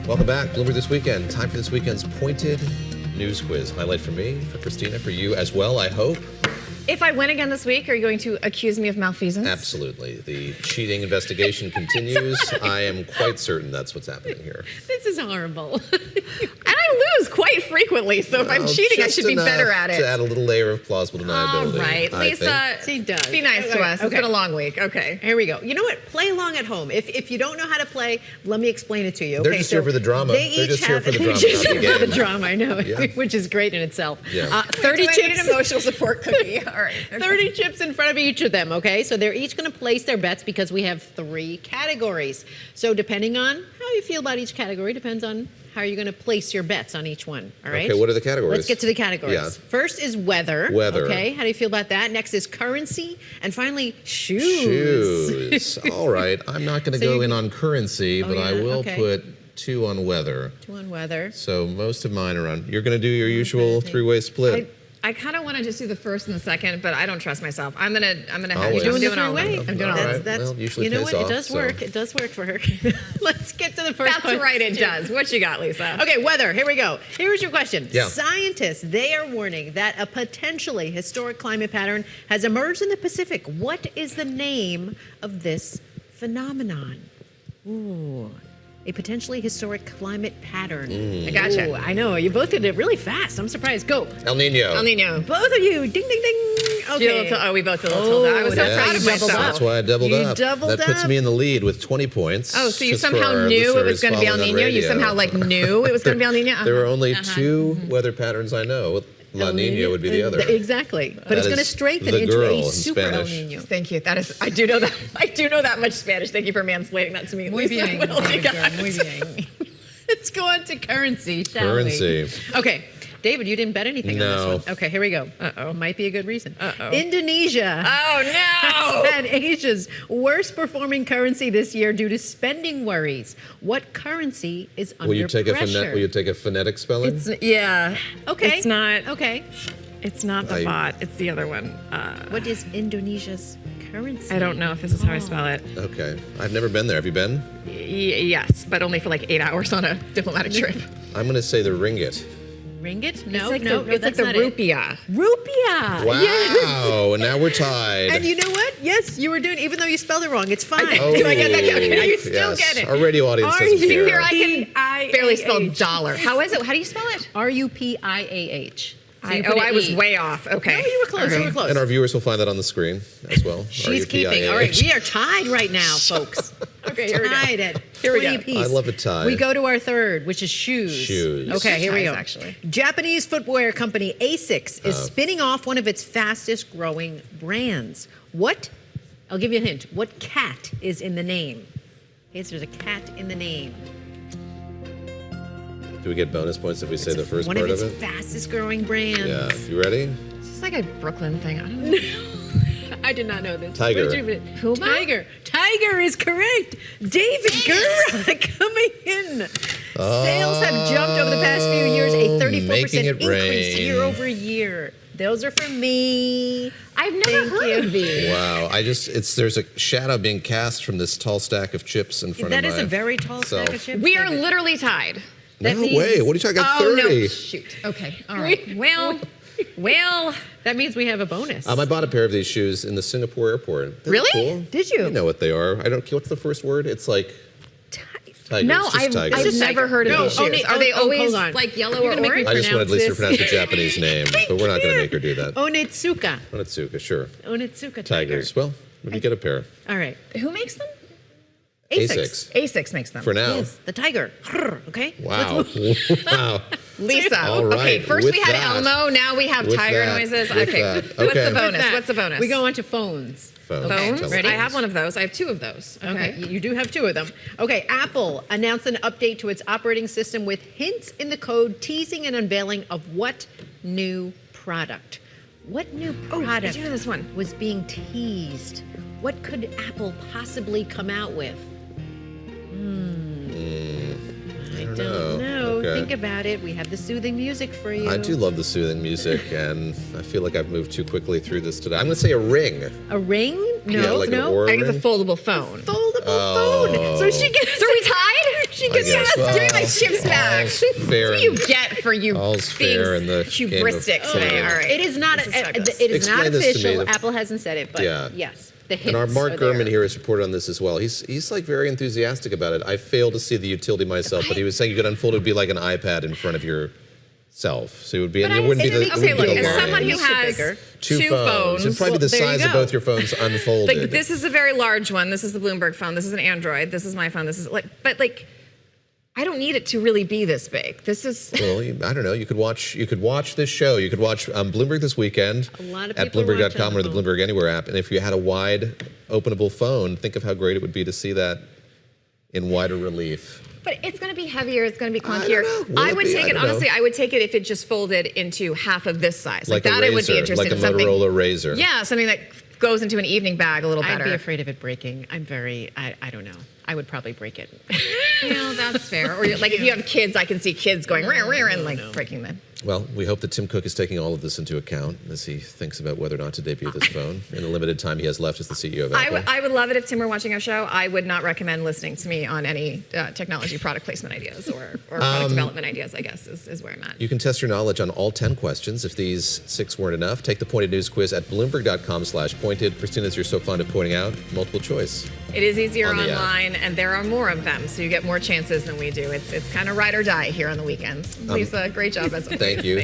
Welcome back. Bloomberg This Weekend. Time for this weekend's pointed news quiz. Highlight for me, for Christina, for you as well, I hope. If I win again this week, are you going to accuse me of malfeasance? Absolutely. The cheating investigation continues. I am quite certain that's what's happening here. This is horrible. And I lose quite frequently, so if I'm cheating, I should be better at it. To add a little layer of plausible deniability. All right, Lisa, She does. be nice to us. Okay. It's been a long week. Okay. Here we go. You know what? Play along at home. If you don't know how to play, let me explain it to you. They're Okay, just here for the drama. They're just here for the drama, not just the here for the game. drama, I know, Yeah. which is great in itself. Yeah. 30 chips. An emotional support cookie. All right. Okay. 30 chips in front of each of them, okay? So they're each going to place their bets because we have 3 categories. So depending on how you feel about each category depends on how you're going to place your bets on each one, all right? Okay, what are the categories? Let's get to the categories. Yeah. First is weather. Weather. Okay, how do you feel about that? Next is currency. And finally, shoes. Shoes. All right. I'm not going to So go you- in on currency, but yeah, I will okay. put 2 on weather. 2 on weather. So most of mine are on. You're going to do your usual 3-way split. I kind of want to just do the first and the second, but I don't trust myself. I'm gonna have Always. you. You're I'm doing the doing all of three-way? them. I'm doing All all of right. them. Well, usually you know pays what? off, It does so- work. It does work for her. Let's get to the first That's one. right, it does. What you got, Lisa? Okay, weather. Here we go. Here's your question. Yeah. Scientists, they are warning that a potentially historic climate pattern has emerged in the Pacific. What is the name of this phenomenon? Ooh. A potentially historic climate pattern. I gotcha. Ooh, I know. You both did it really fast. I'm surprised. Go. El Nino. El Nino. Both of you. Ding, ding, ding. Okay. We both feel a little tilted. I was so that's proud how of you doubled myself. up. That's why I doubled You up. doubled that puts up. me in the lead with 20 points. Oh, so you just for somehow our knew it was listeners going to be El following on Nino? You radio. somehow knew it was going to be El Nino? There are only 2 weather patterns I know. La Nina would be the other. Exactly. But That it's going to is strengthen the into girl a in super El Spanish. Nino. Thank you. That is, I do know that. I do know that much Spanish. Thank you for mansplaining that to me. Muy Lisa. bien. What else you got? Muy bien. Let's go on to currency, shall Currency. we? Okay. David, you didn't bet anything on No. this one. Okay, here we go. Uh-oh. Might be a good reason. Uh-oh. Indonesia. Oh, no. has had Asia's worst performing currency this year due to spending worries. What currency is under Will you take pressure? will you take a phonetic spelling? Yeah. Okay. It's not. Okay. It's not the I- bot. It's the other one. What is Indonesia's currency? I don't know if this is how I spell it. Okay. I've never been there. Have you been? Yes, but only for like 8 hours on a diplomatic trip. I'm going to say the ringgit. Ringgit? No, It's like no, the, no, it's like that's the not it. rupiah. Rupia. Wow. Yes. And now we're tied. And you know what? Yes, you were doing, even though you spelled it wrong, it's fine. Oh, Do I get that? Okay, you still yes. get it. Our radio audience doesn't R-U-P-I-A-H. care. Here I can barely spell dollar. How is it? How do you spell it? R-U-P-I-A-H. So you put Oh, an I was E. way off. Okay. No, you were close. Okay. You were close. And our viewers will find that on the screen as well. She's keeping. R-U-P-I-A-H. All right, we are tied right now, folks. Okay, here we go. Tied at Here we 20 go. apiece. I love a tie. We go to our third, which is shoes. Shoes. Okay, here we Ties, go. actually. Japanese footwear company Asics is spinning off one of its fastest growing brands. What? I'll give you a hint. What cat is in the name? Okay, so there's a cat in the name. Do we get bonus points if we say the first one part of of its it? fastest growing brands. Yeah. You ready? This is like a Brooklyn thing. I don't know. I did not know this. Tiger. What did you- Puma? Tiger. Tiger is correct. David Gura coming in. Sales have jumped over the past few years, a 34% making it increase rain. year over year. Those are for me. I've never Thank heard you. of these. Wow. There's a shadow being cast from this tall stack of chips in front That of is my a very tall stack of self. chips. We are David. literally tied. That No means- way. What are you talking about? Oh, 30. no. Shoot. Okay. All right. Well. That means we have a bonus. I bought a pair of these shoes in the Singapore airport. They're Really? Cool. Did you? You know what they are. I don't. What's the first word? It's like tiger. No, It's just tiger. I've never heard of No, these shoes. Are they hold always on. like yellow You're or gonna make me orange? I just wanted Lisa to pronounce the this. Japanese name, but we're not going to make her do that. Onitsuka. Onitsuka, sure. Onitsuka tiger. Tigers. Well, maybe get a pair. All right. Who makes them? Asics. Asics makes them. For now. Yes, the tiger. Okay. Wow. wow. Lisa. All right, Okay, first with we had that- Elmo, now we have with tiger that- noises. with Okay. that. What's Okay. the With bonus? That, What's the bonus? We go on to phones. Phones. Phones. Tell Ready? I have one of those. I have 2 of those. Okay, you do have 2 of them. Okay, Apple announced an update to its operating system with hints in the code teasing an unveiling of what new product? What new product I do know this one. was being teased? What could Apple possibly come out with? I don't know. Okay. Think about it. We have the soothing music for you. I do love the soothing music, and I feel like I've moved too quickly through this today. I'm going to say a ring. A ring? No, Yeah, like an no. Oura I think it's a ring. foldable phone. Foldable Oh. phone. So she gets. So we tied? She She gets doing my chips back. All's That's fair what you get for you all's being fair in the hubristic game of today. food. All right. It is not. This is fabulous. It is not Explain this to me. official. Apple hasn't said it, but Yeah. yes, the hints And our Mark are there. Gurman here has reported on this as well. He's like very enthusiastic about it. I failed to see the utility myself, but he was saying you could unfold it would be like an iPad in front of yourself. So it would be, and it wouldn't be the. Okay, it wouldn't look, be the as someone line. who has bigger. two phones, it'd probably be the there you size of go. both your phones unfolded. Like, this is a very large one. This is the Bloomberg phone. This is an Android. This is my phone. This is but I don't need it to really be this big. This is. Well, I don't know. You could watch this show. You could watch Bloomberg This Weekend A lot of at people watch Bloomberg.com on or the the phone. Bloomberg Anywhere app. And if you had a wide, openable phone, think of how great it would be to see that in wider relief. But it's going to be heavier. It's going to be I clunkier. don't know. Will I it would be? take I it, don't know. honestly, I would take it if it just folded into half of this size. Like that a I would be razor, interested like a in. Something, Motorola Razor. yeah, something that goes into an evening bag a little better. I'd be afraid of it breaking. I'm very. I don't know. I would probably break it. That's fair. Or like if you have kids, I can see kids going rear and like breaking them. Well, we hope that Tim Cook is taking all of this into account as he thinks about whether or not to debut this phone in the limited time he has left as the CEO of Apple. I would love it if Tim were watching our show. I would not recommend listening to me on any technology product placement ideas or product development ideas, I guess, is where I'm at. You can test your knowledge on all 10 questions. If these 6 weren't enough, take the Pointed News quiz at Bloomberg.com/pointed. Christina, as you're so fond of pointing out, multiple choice. It is easier On the app. online, and there are more of them, so you get more chances than we do. It's kind of ride or die here on the weekends. Lisa, great job as always. Thank you.